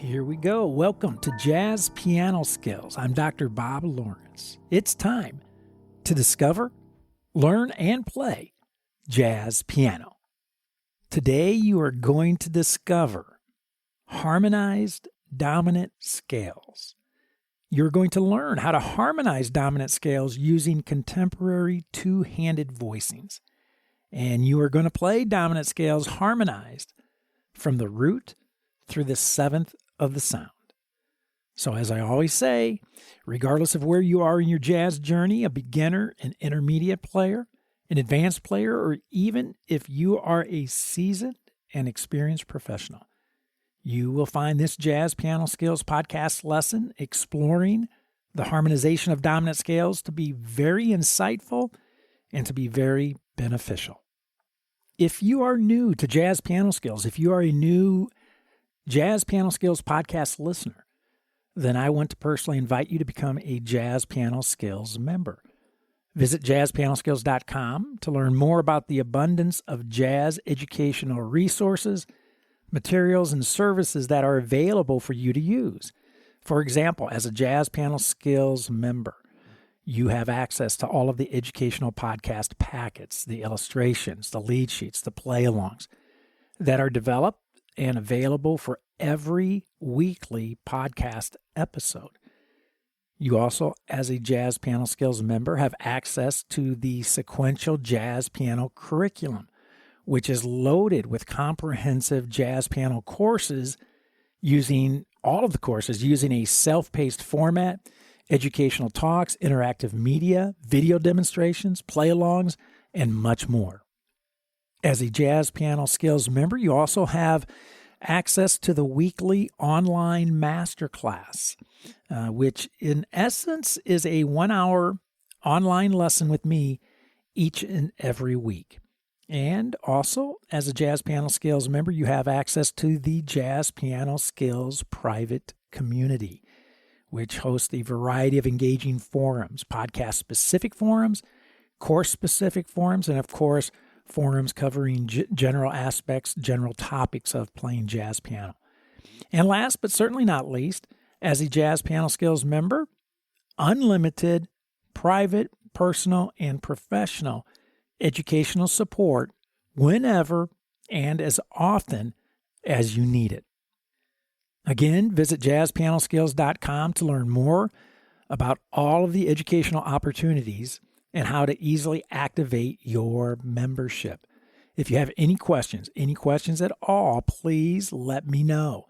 Here we go. Welcome to Jazz Piano Skills. I'm Dr. Bob Lawrence. It's time to discover, learn, and play jazz piano. Today you are going to discover harmonized dominant scales. You're going to learn how to harmonize dominant scales using contemporary two-handed voicings. And you are going to play dominant scales harmonized from the root through the seventh of the sound. So as I always say, regardless of where you are in your jazz journey, a beginner, an intermediate player, an advanced player, or even if you are a seasoned and experienced professional, you will find this Jazz Piano Skills podcast lesson exploring the harmonization of dominant scales to be very insightful and to be very beneficial. If you are new to Jazz Piano Skills, if you are a new Jazz Piano Skills podcast listener, then I want to personally invite you to become a Jazz Piano Skills member. Visit JazzPianoSkills.com to learn more about the abundance of jazz educational resources, materials, and services that are available for you to use. For example, as a Jazz Piano Skills member, you have access to all of the educational podcast packets, the illustrations, the lead sheets, the play-alongs that are developed and available for every weekly podcast episode. You also, as a Jazz Piano Skills member, have access to the sequential jazz piano curriculum, which is loaded with comprehensive jazz piano courses using a self-paced format, educational talks, interactive media, video demonstrations, play-alongs, and much more. As a Jazz Piano Skills member, you also have access to the weekly online masterclass, which in essence is a 1-hour online lesson with me each and every week. And also, as a Jazz Piano Skills member, you have access to the Jazz Piano Skills private community, which hosts a variety of engaging forums, podcast-specific forums, course-specific forums, and of course, forums covering general aspects, general topics of playing jazz piano. And last but certainly not least, as a Jazz Piano Skills member, unlimited, private, personal, and professional educational support whenever and as often as you need it. Again, visit JazzPianoSkills.com to learn more about all of the educational opportunities and how to easily activate your membership. If you have any questions at all, please let me know.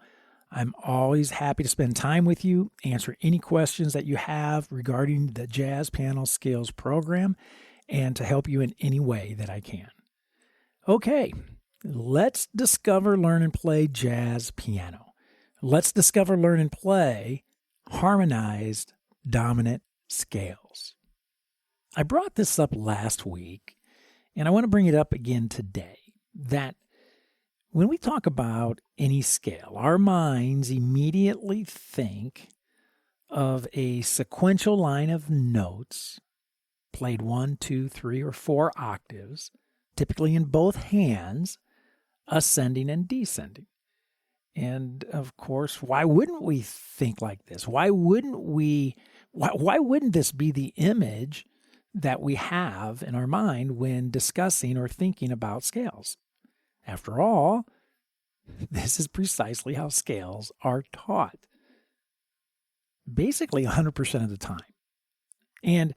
I'm always happy to spend time with you, answer any questions that you have regarding the Jazz Piano Skills program, and to help you in any way that I can. Okay, let's discover, learn, and play jazz piano. Let's discover, learn, and play harmonized dominant scales. I brought this up last week, and I want to bring it up again today, that when we talk about any scale, our minds immediately think of a sequential line of notes played 1, 2, 3, or 4 octaves, typically in both hands, ascending and descending. And of course, why wouldn't we think like this? Why wouldn't this be the image that we have in our mind when discussing or thinking about scales? After all, this is precisely how scales are taught, basically 100% of the time. And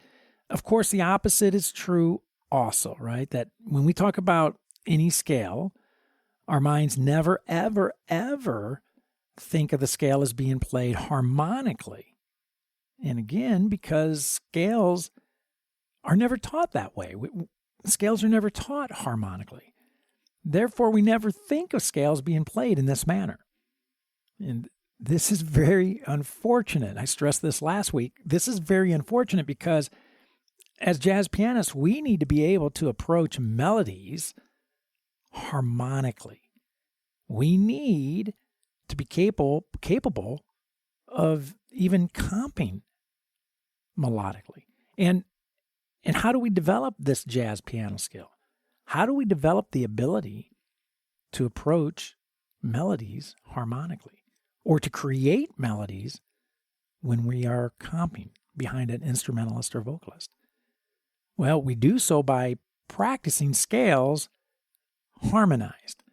of course, the opposite is true also, right? That when we talk about any scale, our minds never, ever, ever think of the scale as being played harmonically. And again, because scales are never taught that way. Scales are never taught harmonically. Therefore, we never think of scales being played in this manner. And this is very unfortunate. I stressed this last week. This is very unfortunate because as jazz pianists, we need to be able to approach melodies harmonically. We need to be capable of even comping melodically. And how do we develop this jazz piano skill? How do we develop the ability to approach melodies harmonically? or to create melodies when we are comping behind an instrumentalist or vocalist? Well, we do so by practicing scales harmonized.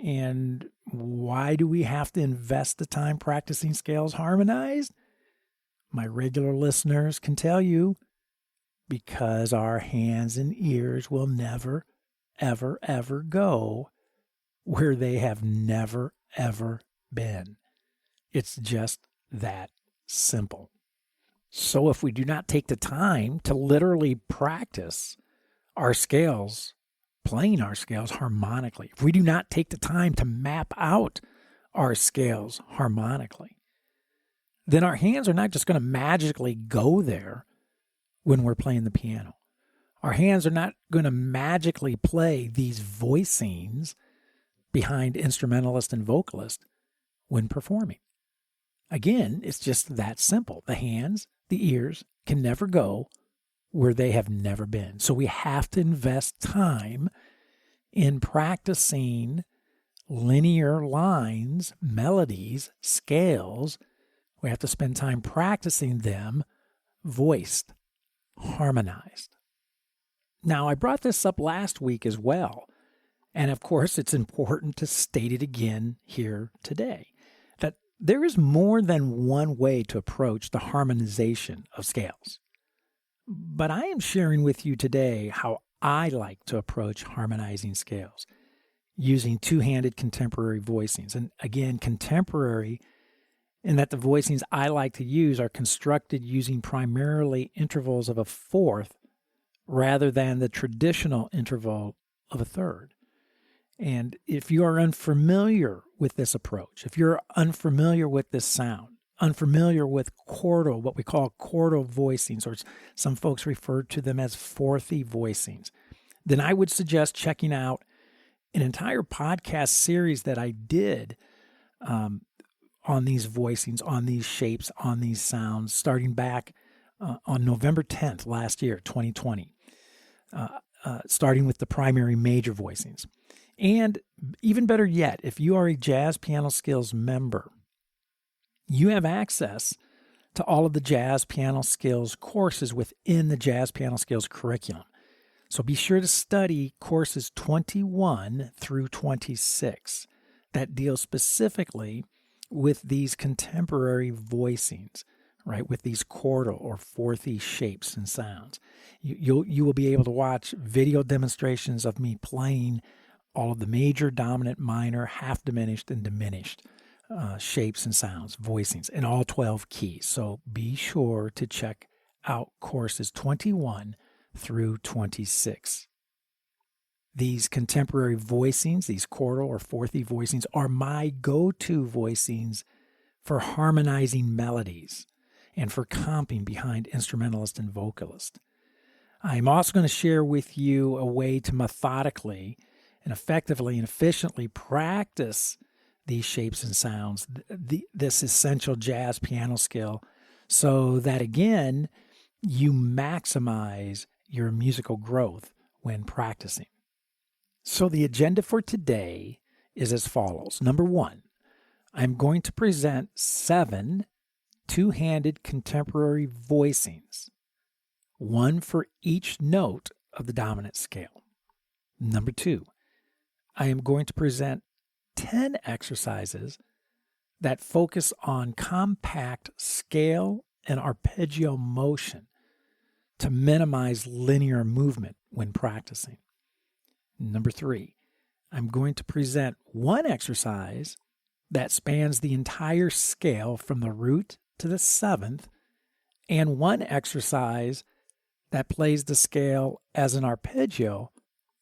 And why do we have to invest the time practicing scales harmonized? My regular listeners can tell you, because our hands and ears will never, ever, ever go where they have never, ever been. It's just that simple. So if we do not take the time to literally practice our scales, playing our scales harmonically, if we do not take the time to map out our scales harmonically, then our hands are not just going to magically go there when we're playing the piano. Our hands are not going to magically play these voicings behind instrumentalist and vocalist when performing. Again, it's just that simple. The hands, the ears can never go where they have never been. So we have to invest time in practicing linear lines, melodies, scales. We have to spend time practicing them voiced, harmonized. Now, I brought this up last week as well. And of course, it's important to state it again here today, that there is more than one way to approach the harmonization of scales. But I am sharing with you today how I like to approach harmonizing scales using two-handed contemporary voicings. And again, contemporary in that the voicings I like to use are constructed using primarily intervals of a fourth rather than the traditional interval of a third. And if you are unfamiliar with this approach, if you're unfamiliar with this sound, unfamiliar with chordal, what we call chordal voicings, or some folks refer to them as fourthy voicings, then I would suggest checking out an entire podcast series that I did on these voicings, on these shapes, on these sounds, starting back on November 10th last year, 2020, starting with the primary major voicings. And even better yet, if you are a JazzPianoSkills member, you have access to all of the JazzPianoSkills courses within the JazzPianoSkills curriculum. So be sure to study courses 21 through 26 that deal specifically with these contemporary voicings, right, with these chordal or fourthy shapes and sounds. You will be able to watch video demonstrations of me playing all of the major, dominant, minor, half diminished, and diminished shapes and sounds, voicings, in all 12 keys. So be sure to check out courses 21 through 26. These contemporary voicings, these chordal or fourthy voicings, are my go-to voicings for harmonizing melodies and for comping behind instrumentalist and vocalist. I'm also going to share with you a way to methodically and effectively and efficiently practice these shapes and sounds, this essential jazz piano skill, so that, again, you maximize your musical growth when practicing. So the agenda for today is as follows. Number one, I'm going to present 7 two-handed contemporary voicings, one for each note of the dominant scale. Number 2, I am going to present 10 exercises that focus on compact scale and arpeggio motion to minimize linear movement when practicing. Number 3, I'm going to present one exercise that spans the entire scale from the root to the 7th, and one exercise that plays the scale as an arpeggio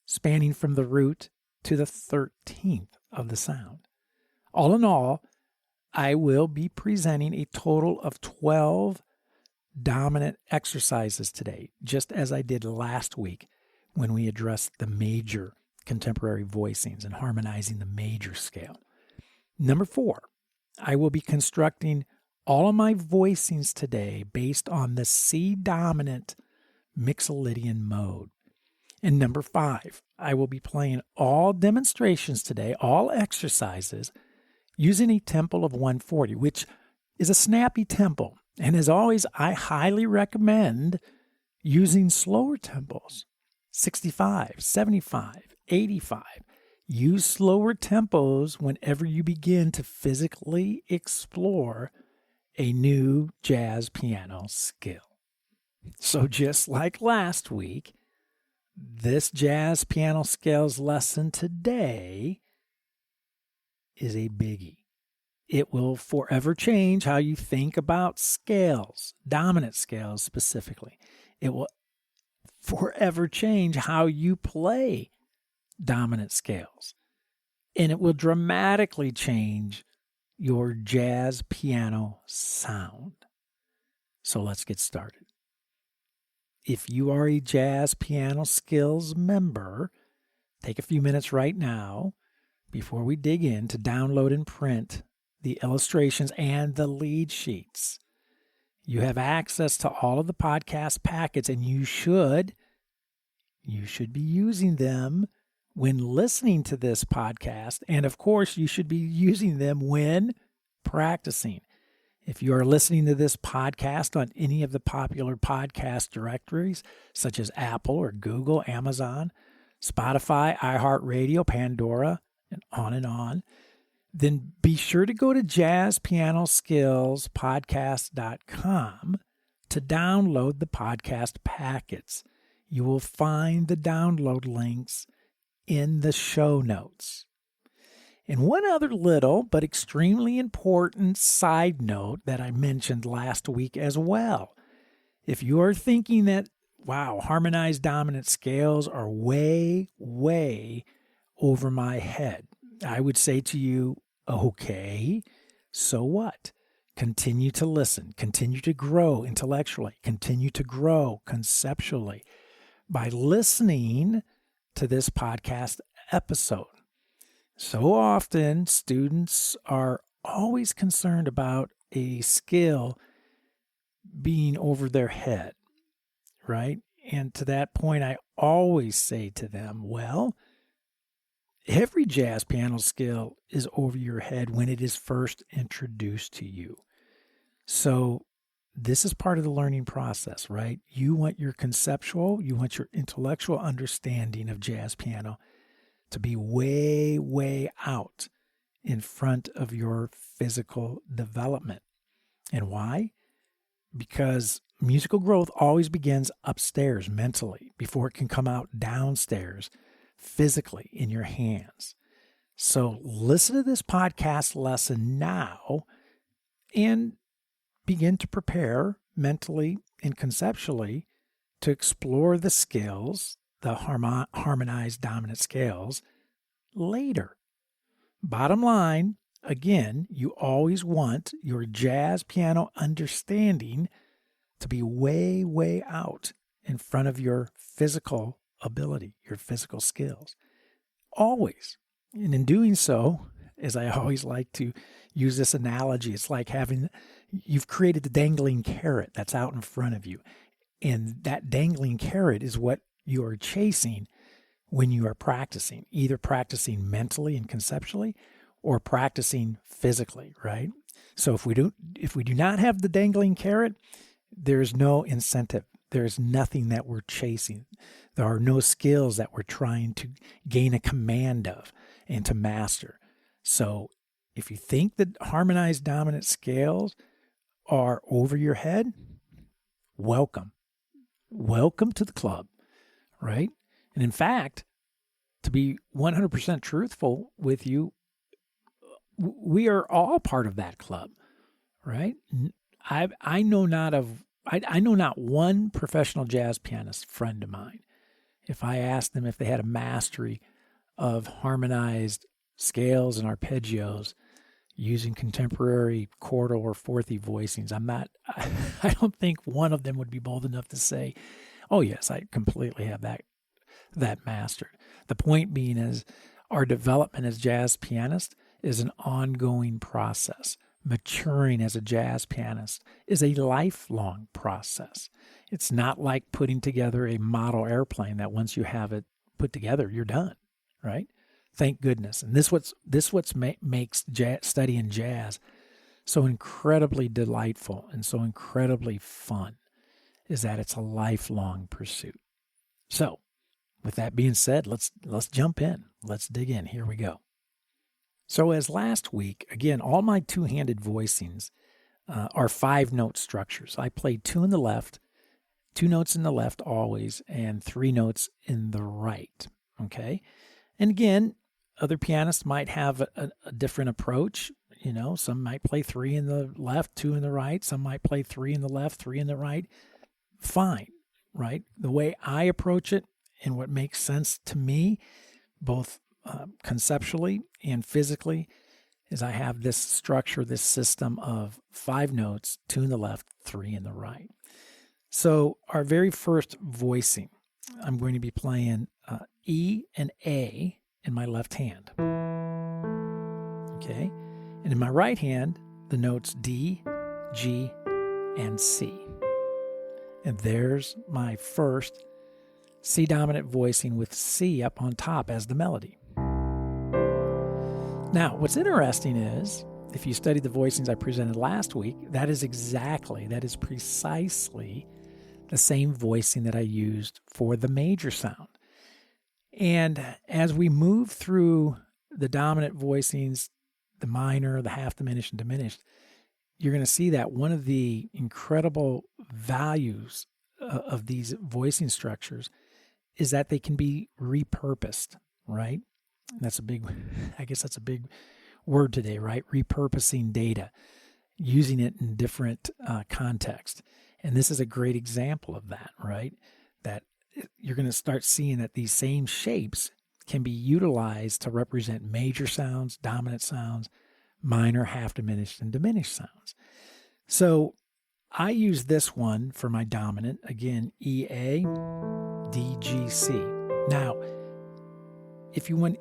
spanning from the root to the 13th of the sound. All in all, I will be presenting a total of 12 dominant exercises today, just as I did last week when we addressed the major contemporary voicings and harmonizing the major scale. Number 4, I will be constructing all of my voicings today based on the C dominant Mixolydian mode. And number 5, I will be playing all demonstrations today, all exercises, using a tempo of 140, which is a snappy tempo. And as always, I highly recommend using slower tempos, 65, 75, 85. Use slower tempos whenever you begin to physically explore a new jazz piano skill. So just like last week, this jazz piano skills lesson today is a biggie. It will forever change how you think about scales, dominant scales specifically. It will forever change how you play dominant scales. And it will dramatically change your jazz piano sound. So let's get started. If you are a Jazz Piano Skills member, take a few minutes right now before we dig in to download and print the illustrations and the lead sheets. You have access to all of the podcast packets, and you should be using them when listening to this podcast. And of course, you should be using them when practicing. If you are listening to this podcast on any of the popular podcast directories, such as Apple or Google, Amazon, Spotify, iHeartRadio, Pandora, and on, then be sure to go to JazzPianoSkillsPodcast.com to download the podcast packets. You will find the download links in the show notes. And one other little but extremely important side note that I mentioned last week as well. If you are thinking that, wow, harmonized dominant scales are way, way over my head, I would say to you, okay, so what? Continue to listen, continue to grow intellectually, continue to grow conceptually by listening to this podcast episode. So often, students are always concerned about a skill being over their head, right? And to that point, I always say to them, well, every jazz piano skill is over your head when it is first introduced to you. So this is part of the learning process, right? You want your conceptual, you want your intellectual understanding of jazz piano to be way, way out in front of your physical development. And why? Because musical growth always begins upstairs mentally before it can come out downstairs physically in your hands. So listen to this podcast lesson now and begin to prepare mentally and conceptually to explore the skills, the harmonized dominant scales, later. Bottom line, again, you always want your jazz piano understanding to be way, way out in front of your physical ability, your physical skills. Always. And in doing so, as I always like to use this analogy, it's like you've created the dangling carrot that's out in front of you. And that dangling carrot is what you are chasing when you are practicing, either practicing mentally and conceptually or practicing physically, right? So if we do not have the dangling carrot, there's no incentive. There's nothing that we're chasing. There are no skills that we're trying to gain a command of and to master. So if you think that harmonized dominant scales are over your head, welcome. Welcome to the club, right? And in fact, to be 100% truthful with you, we are all part of that club, right? I know not one professional jazz pianist friend of mine, if I asked them if they had a mastery of harmonized scales and arpeggios using contemporary chordal or fourthy voicings, I don't think one of them would be bold enough to say, oh yes, I completely have that mastered. The point being is our development as jazz pianists is an ongoing process. Maturing as a jazz pianist is a lifelong process. It's not like putting together a model airplane that once you have it put together, you're done, right? Thank goodness. And this makes studying jazz so incredibly delightful and so incredibly fun, is that it's a lifelong pursuit. So, with that being said, let's jump in. Let's dig in. Here we go. So as last week, again, all my two-handed voicings are 5-note structures. I play 2 in the left, 2 notes in the left always, and 3 notes in the right. Okay? And again, other pianists might have a different approach. You know, some might play 3 in the left, 2 in the right. Some might play 3 in the left, 3 in the right. Fine, right? The way I approach it and what makes sense to me, both conceptually and physically, is I have this structure, this system of 5 notes, 2 in the left, 3 in the right. So our very first voicing, I'm going to be playing E and A in my left hand. Okay? And in my right hand, the notes D, G, and C. And there's my first C dominant voicing with C up on top as the melody. Now, what's interesting is, if you study the voicings I presented last week, that is precisely the same voicing that I used for the major sound. And as we move through the dominant voicings, the minor, the half diminished, and diminished, you're going to see that one of the incredible values of these voicing structures is that they can be repurposed, right? That's a big word today, right? Repurposing data, using it in different contexts. And this is a great example of that, right? That you're going to start seeing that these same shapes can be utilized to represent major sounds, dominant sounds, minor, half diminished, and diminished sounds. So I use this one for my dominant, again, EA, D, G, C. Now, if you want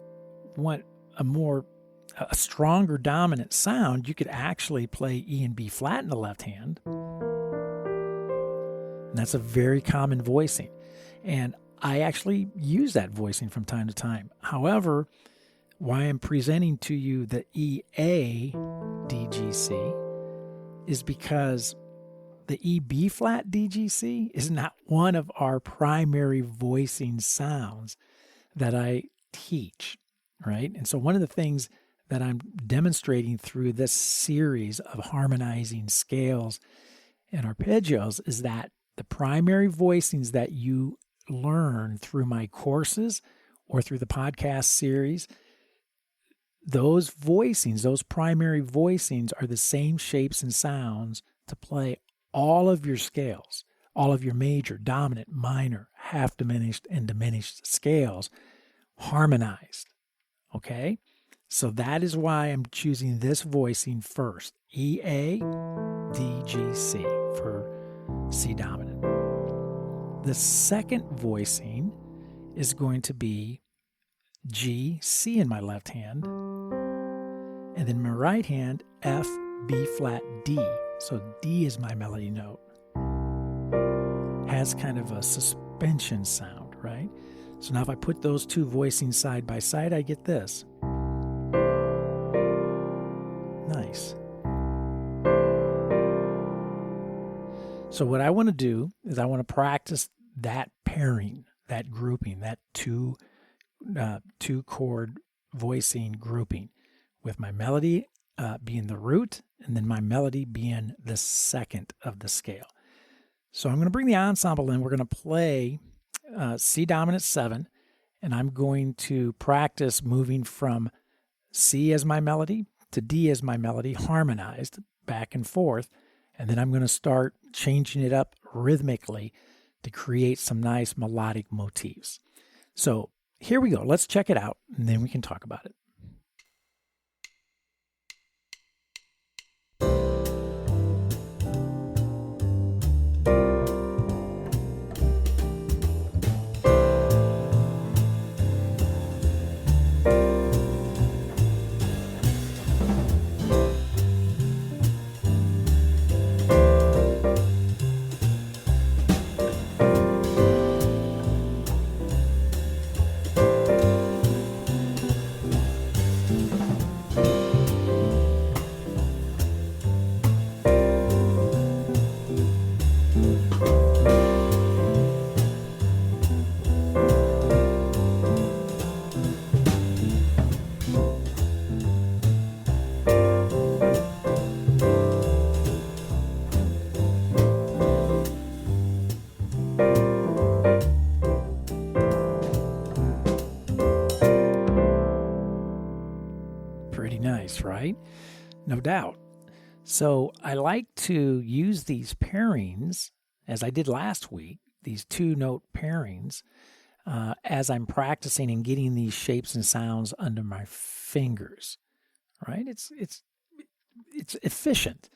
a stronger dominant sound, you could actually play E and B flat in the left hand. And that's a very common voicing. And I actually use that voicing from time to time. However, why I'm presenting to you the EA DGC is because the E B flat DGC is not one of our primary voicing sounds that I teach, right? And so one of the things that I'm demonstrating through this series of harmonizing scales and arpeggios is that the primary voicings that you learn through my courses or through the podcast series, those voicings, those primary voicings are the same shapes and sounds to play all of your scales, all of your major, dominant, minor, half diminished, and diminished scales harmonized. Okay? So that is why I'm choosing this voicing first. EA, D, G, C for C dominant. The second voicing is going to be G, C in my left hand, and then my right hand, F, B flat, D. So D is my melody note. Has kind of a suspension sound, right? So now if I put those two voicings side by side, I get this. Nice. So what I want to do is I want to practice that pairing, that grouping, that two chord voicing grouping, with my melody being the root and then my melody being the second of the scale. So I'm going to bring the ensemble in. We're going to play C dominant 7, and I'm going to practice moving from C as my melody to D as my melody, harmonized back and forth, and then I'm going to start changing it up rhythmically to create some nice melodic motifs. So here we go. Let's check it out, and then we can talk about it. nice, right? No doubt. So I like to use these pairings, as I did last week, these 2-note pairings, as I'm practicing and getting these shapes and sounds under my fingers, right? It's efficient,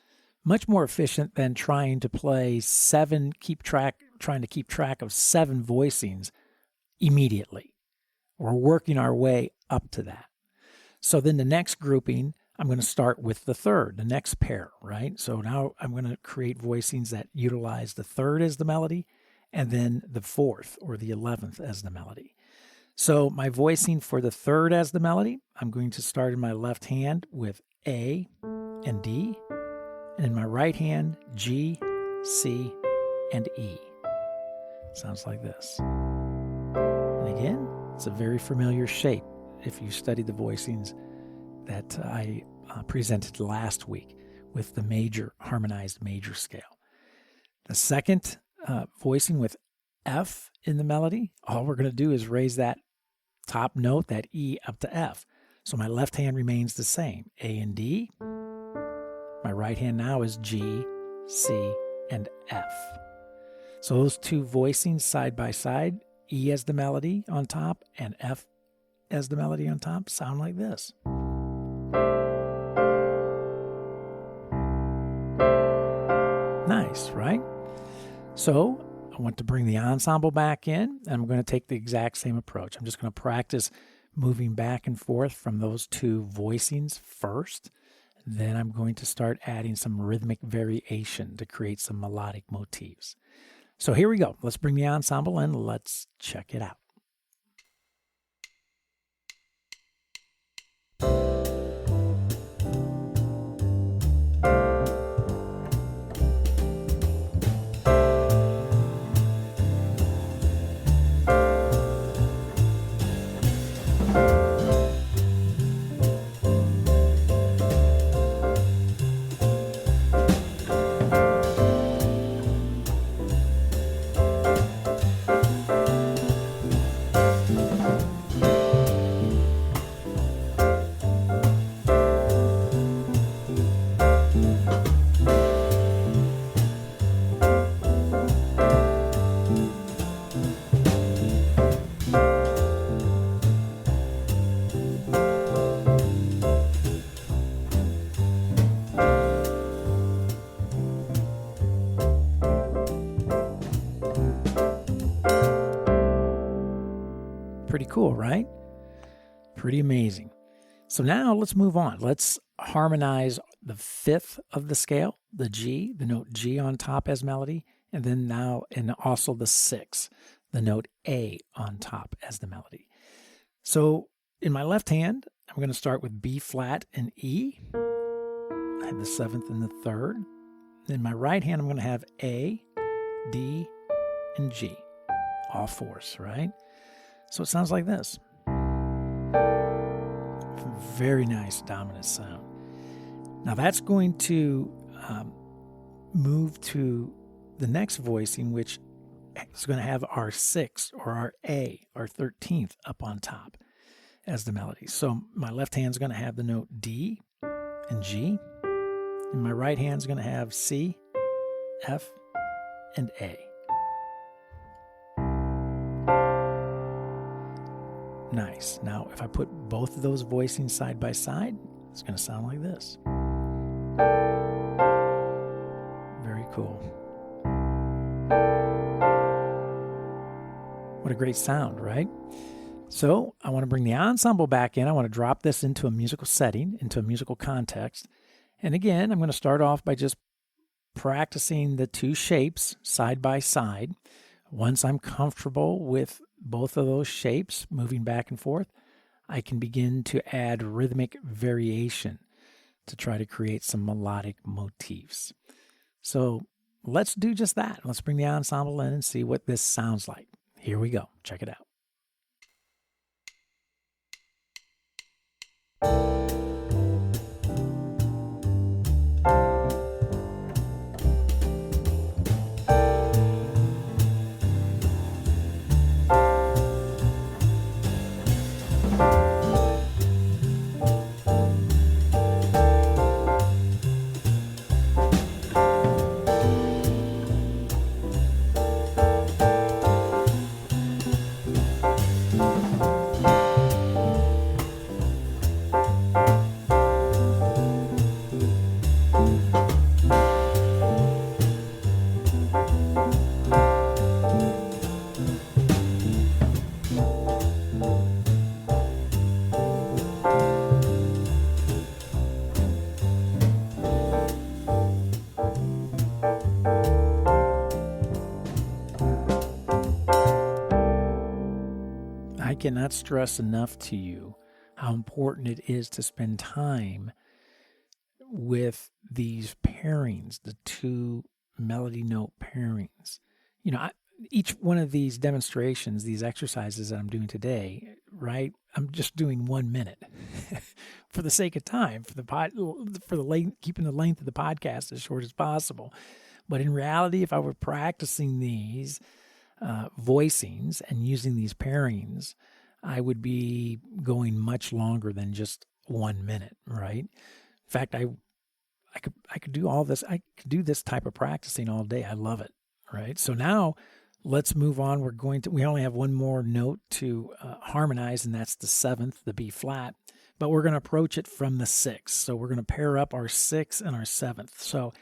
much more efficient than trying to play trying to keep track of 7 voicings immediately. We're working our way up to that. So then the next grouping, I'm going to start with the third, the next pair, right? So now I'm going to create voicings that utilize the third as the melody and then the fourth or the 11th as the melody. So my voicing for the third as the melody, I'm going to start in my left hand with A and D, and in my right hand, G, C, and E. Sounds like this. And again, it's a very familiar shape if you study the voicings that I presented last week with the major harmonized major scale. The second voicing with F in the melody, all we're going to do is raise that top note, that E, up to F. So my left hand remains the same, A and D. My right hand now is G, C, and F. So those 2 voicings side by side, E as the melody on top and F as the melody on top, sound like this. Nice, right? So I want to bring the ensemble back in, and I'm going to take the exact same approach. I'm just going to practice moving back and forth from those 2 voicings first. Then I'm going to start adding some rhythmic variation to create some melodic motifs. So here we go. Let's bring the ensemble in. Let's check it out. Pretty cool, right? Pretty amazing. So now let's move on. Let's harmonize the 5th of the scale, the G, the note G on top as melody, and then now, and also the 6th, the note A on top as the melody. So in my left hand, I'm going to start with B flat and E. I have the 7th and the 3rd. In my right hand, I'm going to have A, D, and G, all 4s, right? So it sounds like this. Very nice dominant sound. Now that's going to move to the next voicing, which is going to have our 6th or our A, our 13th up on top as the melody. So my left hand is going to have the note D and G, and my right hand is going to have C, F, and A. Nice. Now, if I put both of those voicings side by side, it's going to sound like this. Very cool. What a great sound, right? So I want to bring the ensemble back in. I want to drop this into a musical setting, into a musical context. And again, I'm going to start off by just practicing the 2 shapes side by side. Once I'm comfortable with both of those shapes moving back and forth, I can begin to add rhythmic variation to try to create some melodic motifs. So let's do just that. Let's bring the ensemble in and see what this sounds like. Here we go. Check it out. cannot stress enough to you how important it is to spend time with these pairings, the two melody note pairings. Each one of these demonstrations, these exercises that I'm doing today, right? I'm just doing 1 minute for the sake of time, keeping the length of the podcast as short as possible. But in reality, if I were practicing these voicings and using these pairings, I would be going much longer than just 1 minute, right? In fact, I could do all this. I could do this type of practicing all day. I love it, right? So now let's move on. We only have one more note to harmonize, and that's the 7th, the B flat. But we're going to approach it from the 6th. So we're going to pair up our 6th and our 7th. So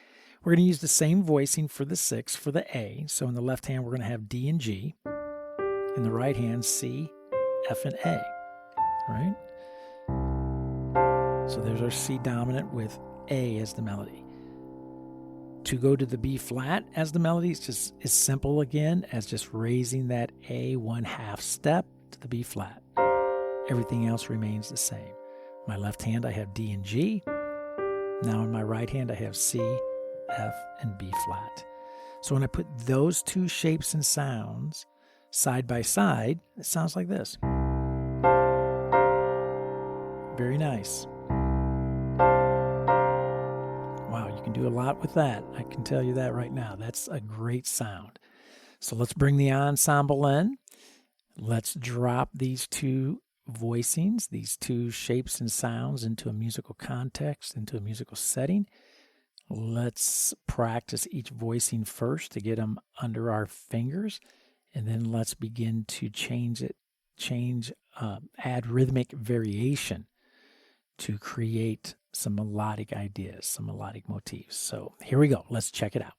we're going to use the same voicing for the 6th for the A. So in the left hand, we're going to have D and G. In the right hand, C, F, and A, right? So there's our C dominant with A as the melody. To go to the B flat as the melody is simple again as just raising that A 1/2 step to the B flat. Everything else remains the same. My left hand, I have D and G. Now in my right hand, I have C, F, and B flat. So when I put those two shapes and sounds side by side, it sounds like this. Very nice. Wow, you can do a lot with that. I can tell you that right now. That's a great sound. So let's bring the ensemble in. Let's drop these two voicings, these two shapes and sounds into a musical context, into a musical setting. Let's practice each voicing first to get them under our fingers, and then let's begin to add rhythmic variation to create some melodic ideas, some melodic motifs. So here we go. Let's check it out.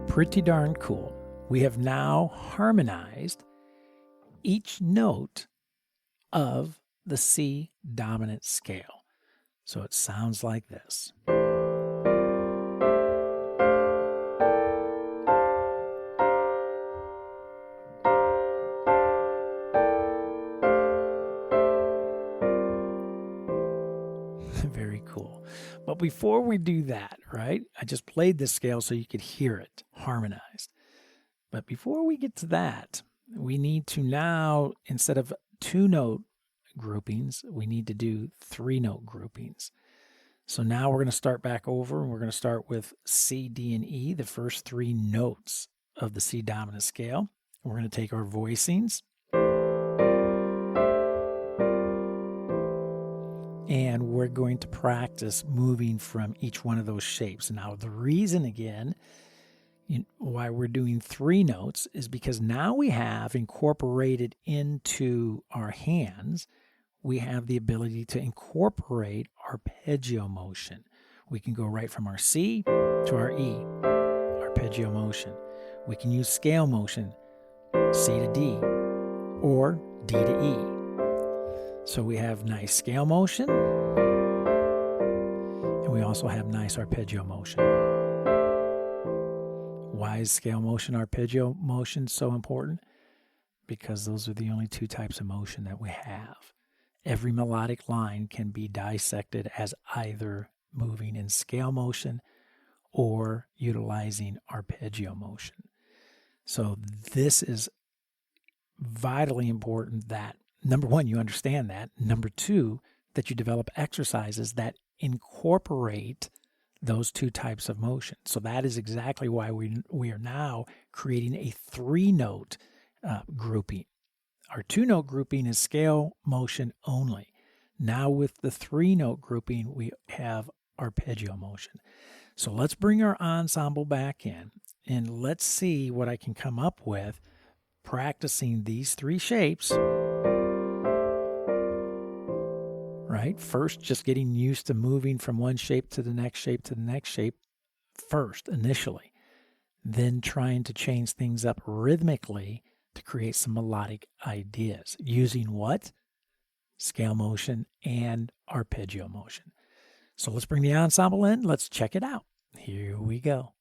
Pretty darn cool. We have now harmonized each note of the C dominant scale. So it sounds like this. Very cool. But before we do that, right, I just played this scale so you could hear it harmonized. But before we get to that, we need to now, instead of 2-note groupings, we need to do 3-note groupings. So now we're going to start back over, and we're going to start with C, D, and E, the first 3 notes of the C dominant scale. We're going to take our voicings, and we're going to practice moving from each one of those shapes. Now, the reason, again, why we're doing 3 notes is because now we have incorporated into our hands, we have the ability to incorporate arpeggio motion. We can go right from our C to our E, arpeggio motion. We can use scale motion, C to D, or D to E. So we have nice scale motion, and we also have nice arpeggio motion. Why is scale motion, arpeggio motion so important? Because those are the only 2 types of motion that we have. Every melodic line can be dissected as either moving in scale motion or utilizing arpeggio motion. So this is vitally important that number one, you understand that. Number two, that you develop exercises that incorporate those two types of motion. So that is exactly why we are now creating a 3-note grouping. Our 2-note grouping is scale motion only. Now with the 3-note grouping, we have arpeggio motion. So let's bring our ensemble back in and let's see what I can come up with practicing these 3 shapes. Right? First, just getting used to moving from one shape to the next shape to the next shape first, initially. Then trying to change things up rhythmically to create some melodic ideas. Using what? Scale motion and arpeggio motion. So let's bring the ensemble in. Let's check it out. Here we go.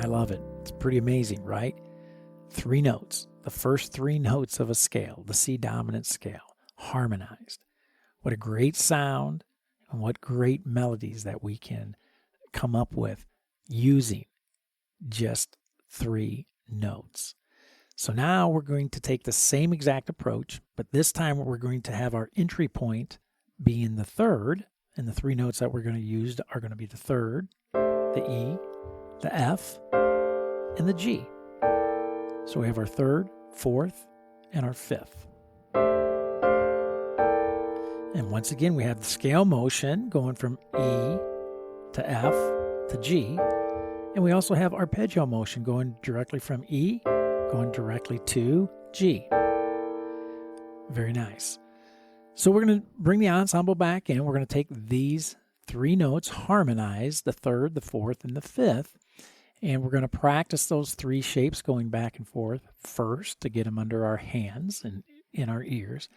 I love it. It's pretty amazing, right? 3 notes, the first 3 notes of a scale, the C dominant scale, harmonized. What a great sound and what great melodies that we can come up with using just 3 notes. So now we're going to take the same exact approach, but this time we're going to have our entry point being the 3rd, and the 3 notes that we're going to use are going to be the 3rd, the E, the F, and the G. So we have our 3rd, 4th, and our 5th. And once again, we have the scale motion going from E to F to G. And we also have arpeggio motion going directly from E, going directly to G. Very nice. So we're going to bring the ensemble back in. We're going to take these 3 notes, harmonize the 3rd, the 4th, and the 5th. And we're going to practice those 3 shapes going back and forth first to get them under our hands and in our ears.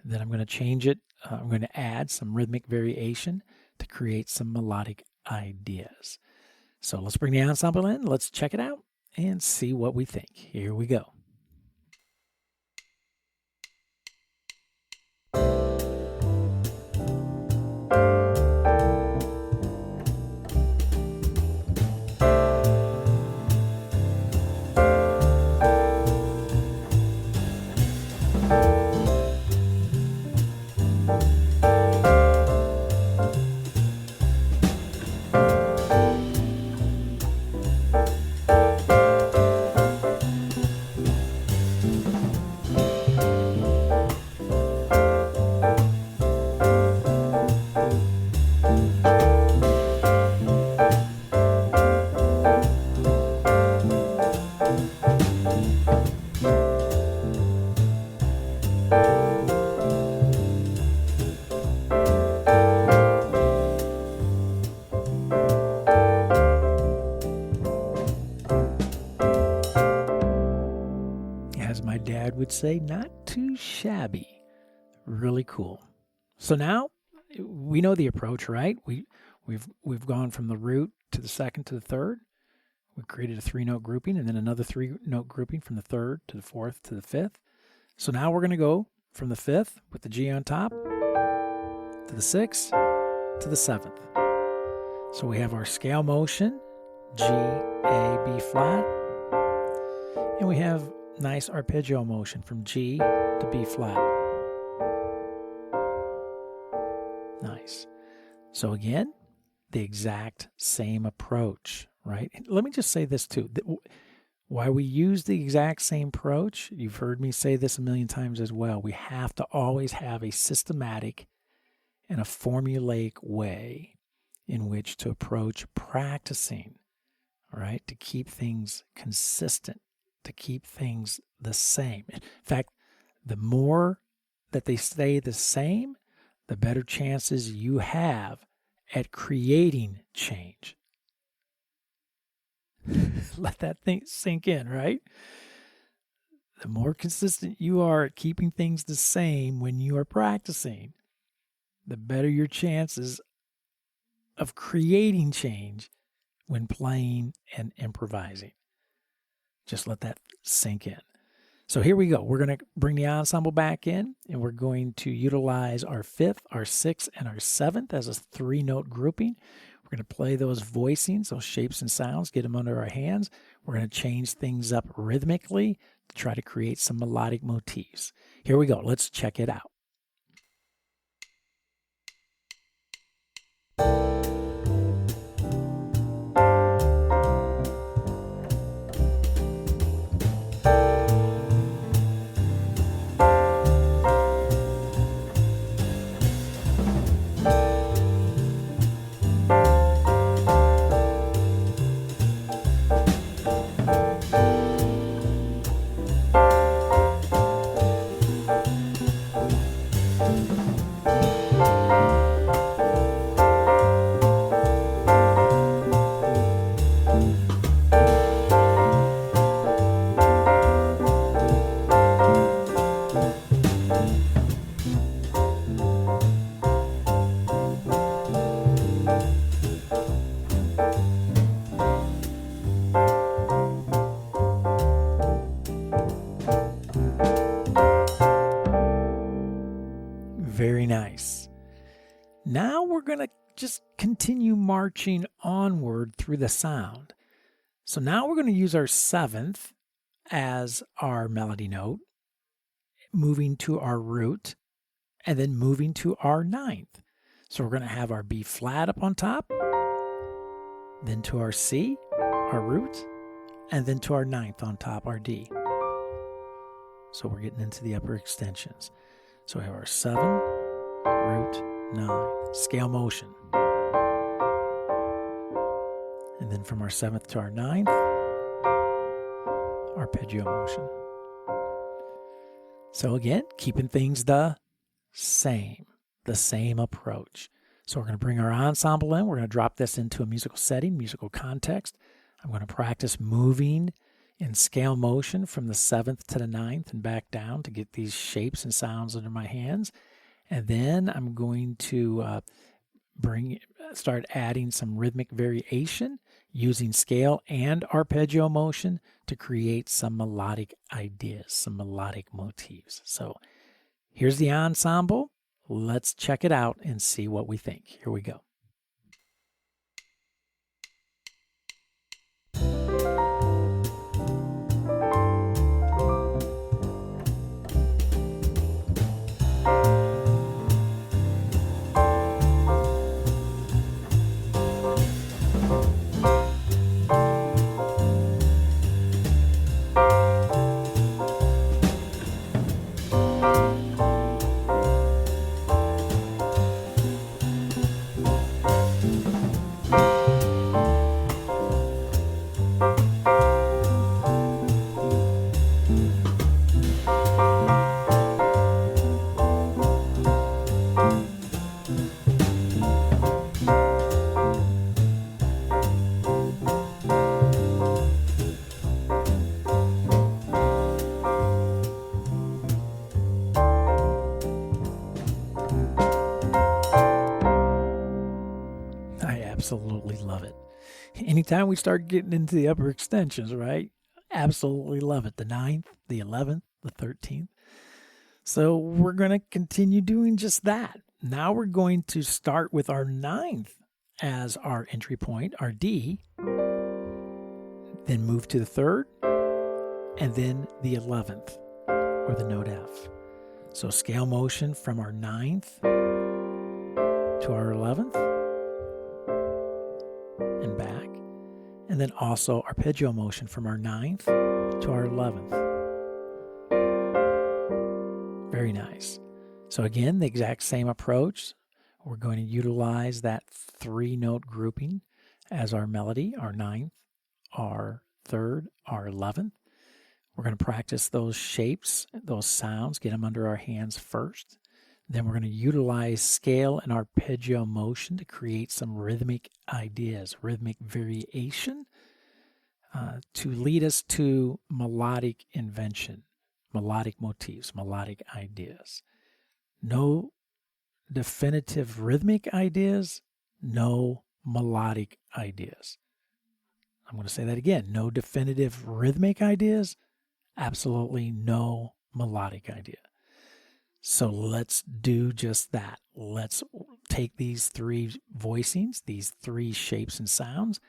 Then I'm going to change it. I'm going to add some rhythmic variation to create some melodic ideas. So let's bring the ensemble in. Let's check it out and see what we think. Here we go. As my dad would say, not too shabby. Really cool. So now we know the approach, right? We've gone from the root to the 2nd to the 3rd. We created a 3-note grouping and then another 3-note grouping from the 3rd to the 4th to the 5th. So now we're going to go from the 5th with the G on top to the 6th to the 7th. So we have our scale motion, G, A, B flat, and we have nice arpeggio motion from G to B flat. Nice. So again, the exact same approach, right? Let me just say this too. Why we use the exact same approach, you've heard me say this a million times as well. We have to always have a systematic and a formulaic way in which to approach practicing, all right, to keep things consistent, to keep things the same. In fact, the more that they stay the same, the better chances you have at creating change. Let that thing sink in, right? The more consistent you are at keeping things the same when you are practicing, the better your chances of creating change when playing and improvising. Just let that sink in. So here we go. We're going to bring the ensemble back in, and we're going to utilize our 5th, our 6th, and our 7th as a 3-note grouping. We're going to play those voicings, those shapes and sounds, get them under our hands. We're going to change things up rhythmically to try to create some melodic motifs. Here we go. Let's check it out. Very nice. Now we're going to just continue marching onward through the sound. So now we're going to use our 7th as our melody note, moving to our root, and then moving to our 9th. So we're going to have our B flat up on top, then to our C, our root, and then to our 9th on top, our D. So we're getting into the upper extensions. So we have our 7, root, 9, scale motion. And then from our 7th to our 9th, arpeggio motion. So again, keeping things the same approach. So we're going to bring our ensemble in. We're going to drop this into a musical setting, musical context. I'm going to practice moving in scale motion from the 7th to the 9th and back down to get these shapes and sounds under my hands. And then I'm going to start adding some rhythmic variation using scale and arpeggio motion to create some melodic ideas, some melodic motifs. So here's the ensemble. Let's check it out and see what we think. Here we go. Absolutely love it. Anytime we start getting into the upper extensions, right? Absolutely love it. The 9th, the 11th, the 13th. So we're going to continue doing just that. Now we're going to start with our 9th as our entry point, our D, then move to the 3rd, and then the 11th, or the note F. So scale motion from our 9th to our 11th, and back. And and then also arpeggio motion from our 9th to our 11th. Very nice. So again, the exact same approach. We're going to utilize that 3-note grouping as our melody, our 9th, our 3rd, our 11th. We're going to practice those shapes, those sounds, get them under our hands first. Then we're going to utilize scale and arpeggio motion to create some rhythmic ideas, rhythmic variation, to lead us to melodic invention, melodic motifs, melodic ideas. No definitive rhythmic ideas, no melodic ideas. I'm going to say that again. No definitive rhythmic ideas, absolutely no melodic idea. So let's do just that. Let's take these 3 voicings, these 3 shapes and sounds.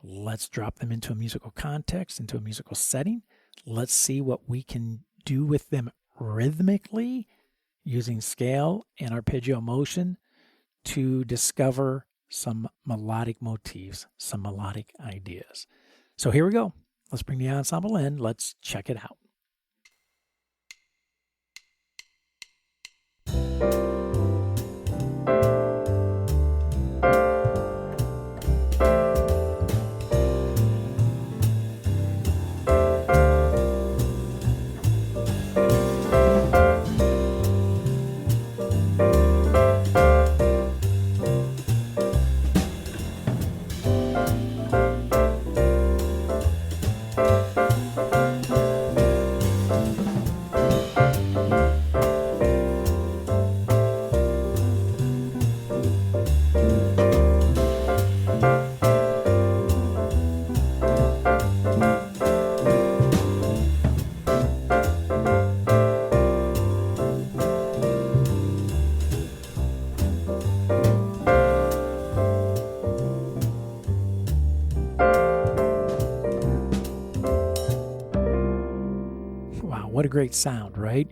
Let's drop them into a musical context, into a musical setting. Let's see what we can do with them rhythmically using scale and arpeggio motion to discover some melodic motifs, some melodic ideas. So here we go. Let's bring the ensemble in. Let's check it out. What a great sound, right?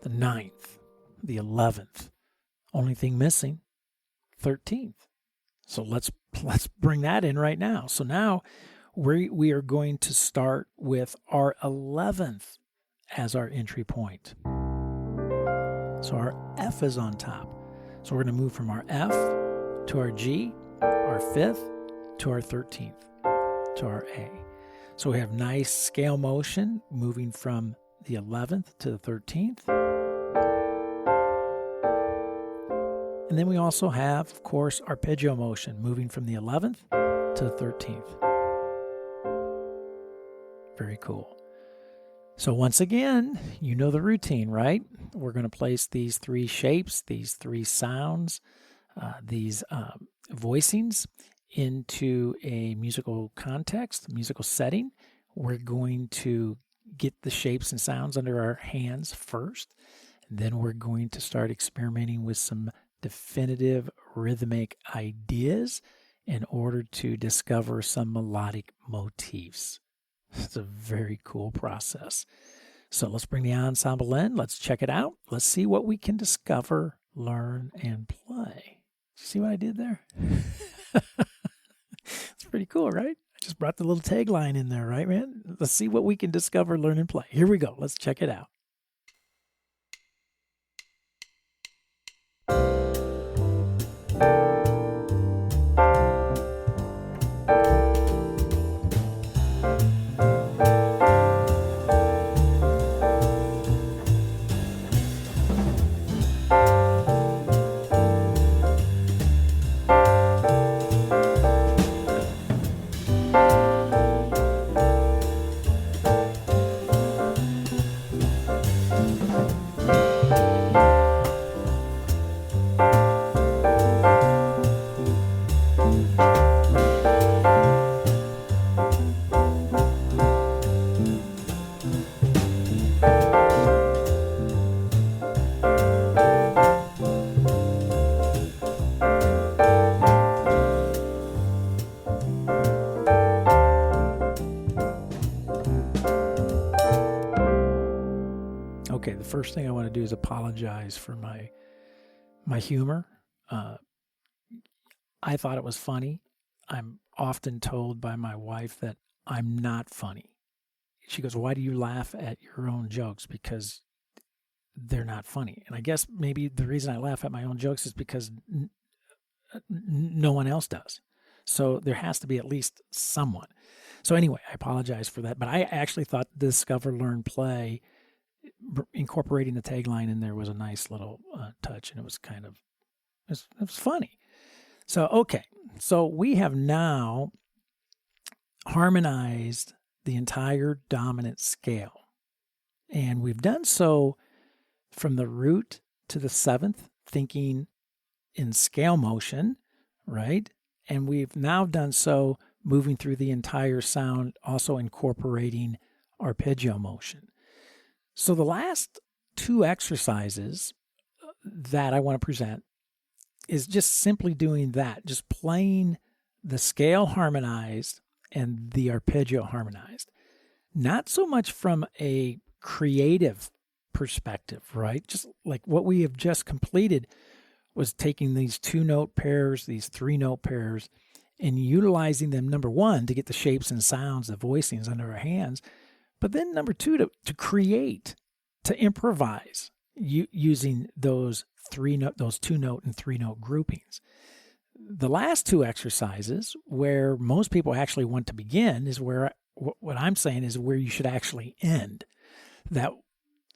The 9th, the 11th. Only thing missing, 13th. So let's bring that in right now. So now we are going to start with our 11th as our entry point. So our F is on top. So we're going to move from our F to our G, our 5th to our 13th, to our A. So we have nice scale motion moving from the 11th to the 13th. And then we also have, of course, arpeggio motion moving from the 11th to the 13th. Very cool. So once again, you know the routine, right? We're going to place these 3 shapes, these 3 sounds, these voicings into a musical context, musical setting. We're going to get the shapes and sounds under our hands first. And then we're going to start experimenting with some definitive rhythmic ideas in order to discover some melodic motifs. It's a very cool process. So let's bring the ensemble in. Let's check it out. Let's see what we can discover, learn, and play. See what I did there? It's pretty cool, right? I just brought the little tagline in there, right, man? Let's see what we can discover, learn, and play. Here we go. Let's check it out. Okay, the first thing I want to do is apologize for my humor. I thought it was funny. I'm often told by my wife that I'm not funny. She goes, "Why do you laugh at your own jokes?" Because they're not funny. And I guess maybe the reason I laugh at my own jokes is because no one else does. So there has to be at least someone. So anyway, I apologize for that. But I actually thought Discover, Learn, Play, incorporating the tagline in there was a nice little touch. And it was it was funny. So, okay. So we have now harmonized the entire dominant scale. And we've done so from the root to the seventh, thinking in scale motion, right? And we've now done so moving through the entire sound, also incorporating arpeggio motion. So the last two exercises that I want to present is just simply doing that, just playing the scale harmonized and the arpeggio harmonized. Not so much from a creative perspective, right? Just like what we have just completed was taking these 2-note pairs, these 3-note pairs, and utilizing them, number one, to get the shapes and sounds, the voicings under our hands, but then number two, to create, to improvise using those 2-note and 3-note groupings. The last two exercises, where most people actually want to begin, is where what I'm saying is where you should actually end. That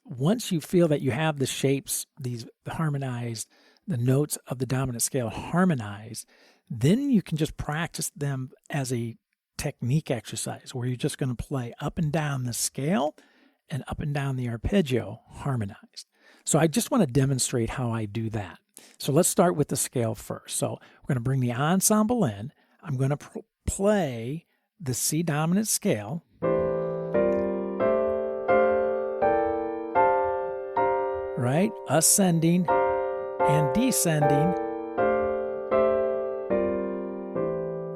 once you feel that you have the shapes, these harmonized, the notes of the dominant scale harmonized, then you can just practice them as a technique exercise where you're just going to play up and down the scale and up and down the arpeggio harmonized. So I just want to demonstrate how I do that. So let's start with the scale first. So we're going to bring the ensemble in. I'm going to play the C dominant scale. Right? Ascending and descending.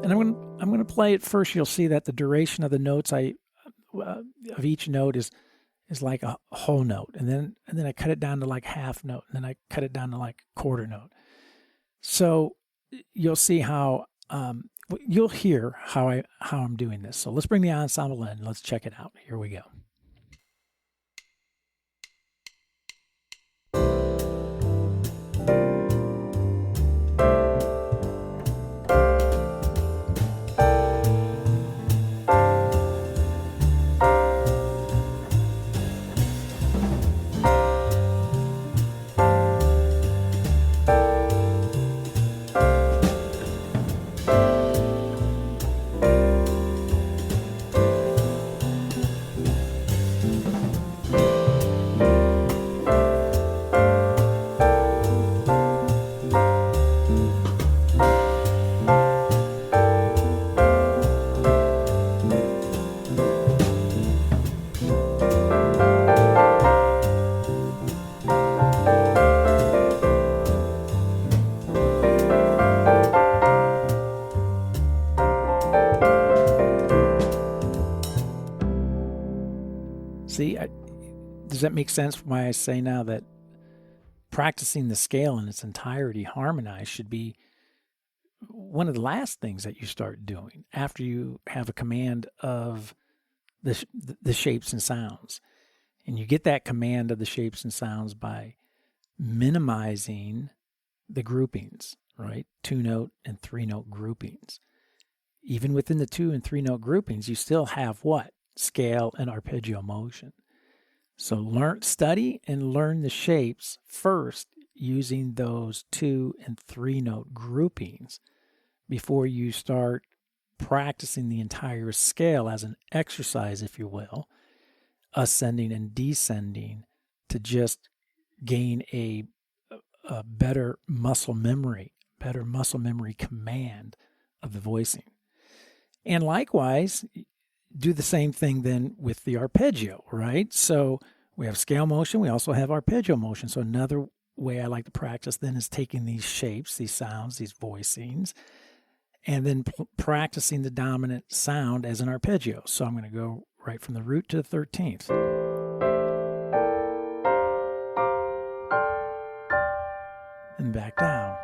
And I'm going to play it first. You'll see that the duration of the notes of each note is like a whole note, and then I cut it down to like half note, and then I cut it down to like quarter note. So you'll see how you'll hear how I'm doing this. So let's bring the ensemble in. Let's check it out. Here we go. See, does that make sense why I say now that practicing the scale in its entirety harmonized should be one of the last things that you start doing after you have a command of the shapes and sounds. And you get that command of the shapes and sounds by minimizing the groupings, right? 2-note and 3-note groupings. Even within the 2 and 3-note groupings, you still have what? Scale and arpeggio motion. So study and learn the shapes first using those 2 and 3-note groupings before you start practicing the entire scale as an exercise, if you will, ascending and descending to just gain a better muscle memory command of the voicing. And likewise, do the same thing then with the arpeggio, right? So we have scale motion. We also have arpeggio motion. So another way I like to practice then is taking these shapes, these sounds, these voicings, and then practicing the dominant sound as an arpeggio. So I'm going to go right from the root to the 13th. And back down.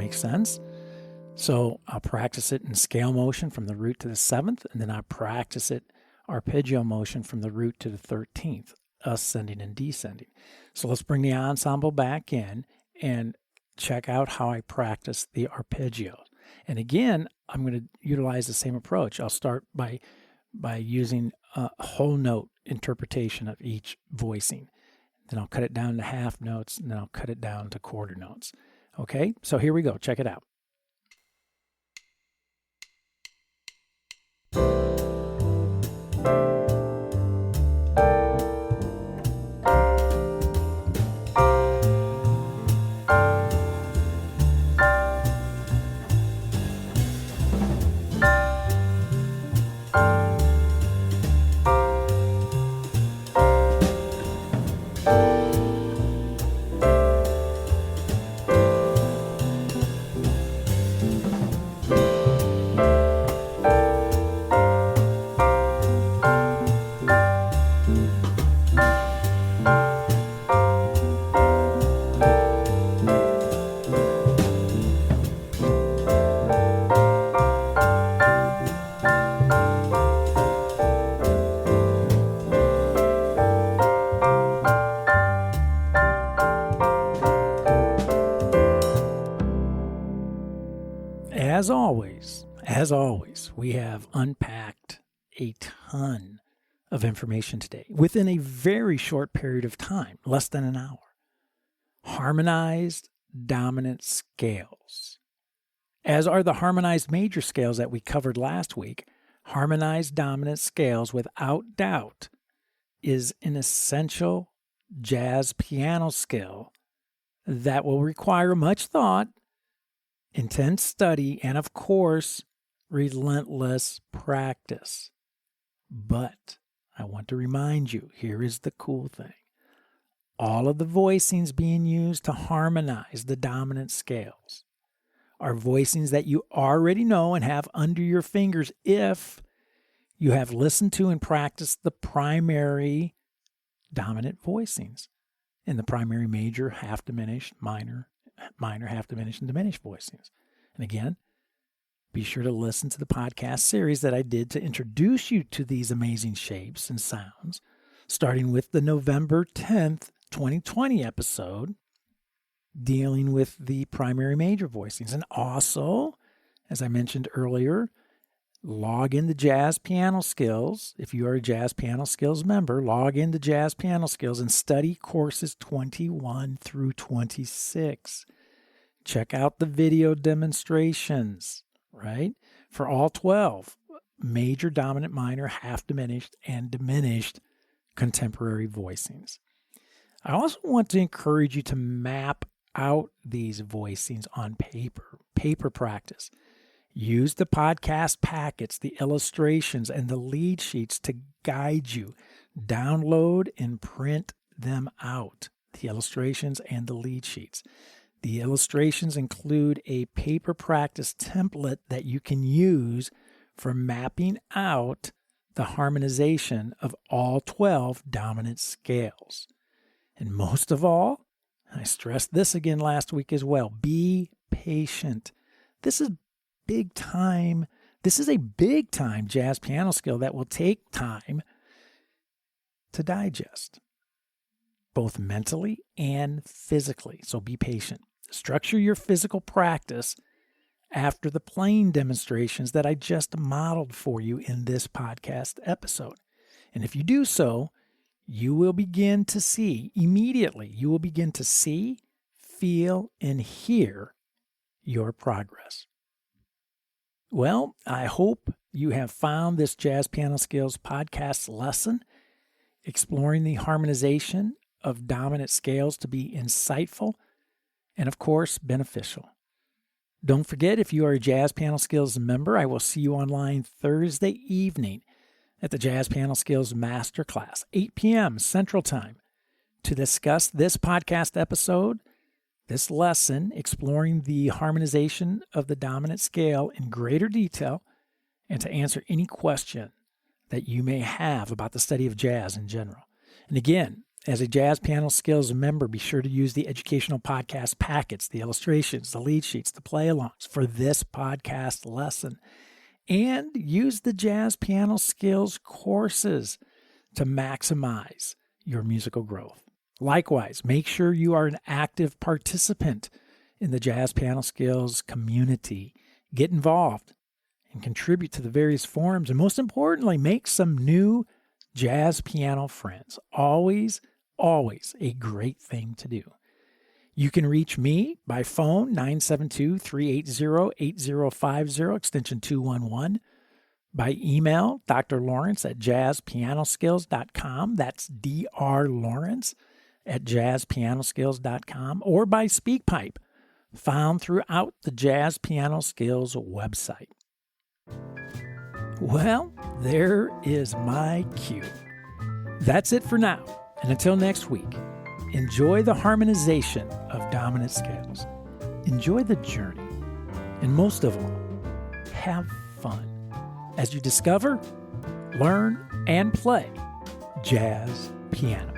makes sense. So I'll practice it in scale motion from the root to the 7th, and then I practice it arpeggio motion from the root to the 13th, ascending and descending. So let's bring the ensemble back in and check out how I practice the arpeggio. And again, I'm going to utilize the same approach. I'll start by using a whole note interpretation of each voicing. Then I'll cut it down to half notes, and then I'll cut it down to quarter notes. Okay, so here we go. Check it out. As always, we have unpacked a ton of information today within a very short period of time, less than an hour. Harmonized dominant scales. As are the harmonized major scales that we covered last week, harmonized dominant scales, without doubt, is an essential jazz piano skill that will require much thought, intense study, and of course, relentless practice. But I want to remind you, here is the cool thing. All of the voicings being used to harmonize the dominant scales are voicings that you already know and have under your fingers if you have listened to and practiced the primary dominant voicings in the primary major, half diminished, minor, half diminished, and diminished voicings. And again, be sure to listen to the podcast series that I did to introduce you to these amazing shapes and sounds, starting with the November 10th, 2020 episode dealing with the primary major voicings. And also, as I mentioned earlier, log into JazzPianoSkills. If you are a JazzPianoSkills member, log into JazzPianoSkills and study courses 21 through 26. Check out the video demonstrations, right? For all 12 major, dominant, minor, half diminished, and diminished contemporary voicings. I also want to encourage you to map out these voicings on paper practice. Use the podcast packets, the illustrations, and the lead sheets to guide you. Download and print them out, the illustrations and the lead sheets. The illustrations include a paper practice template that you can use for mapping out the harmonization of all 12 dominant scales. And most of all, I stressed this again last week as well, be patient. This is big time. This is a big time jazz piano skill that will take time to digest, both mentally and physically. So be patient. Structure your physical practice after the playing demonstrations that I just modeled for you in this podcast episode. And if you do so, you will begin to see immediately, you will begin to see, feel, and hear your progress. Well, I hope you have found this Jazz Piano Skills podcast lesson exploring the harmonization of dominant scales to be insightful and, of course, beneficial. Don't forget, if you are a Jazz Piano Skills member, I will see you online Thursday evening at the Jazz Piano Skills Masterclass, 8 p.m. Central Time, to discuss this podcast episode, this lesson, exploring the harmonization of the dominant scale in greater detail, and to answer any question that you may have about the study of jazz in general. And again, As a Jazz Piano Skills member, be sure to use the educational podcast packets, the illustrations, the lead sheets, the play-alongs for this podcast lesson. And use the Jazz Piano Skills courses to maximize your musical growth. Likewise, make sure you are an active participant in the Jazz Piano Skills community. Get involved and contribute to the various forums. And most importantly, make some new jazz piano friends. Always a great thing to do. You can reach me by phone, 972-380-8050, extension 211. By email, drlawrence@jazzpianoskills.com. That's drlawrence@jazzpianoskills.com. Or by SpeakPipe, found throughout the Jazz Piano Skills website. Well, there is my cue. That's it for now. And until next week, enjoy the harmonization of dominant scales. Enjoy the journey. And most of all, have fun as you discover, learn, and play jazz piano.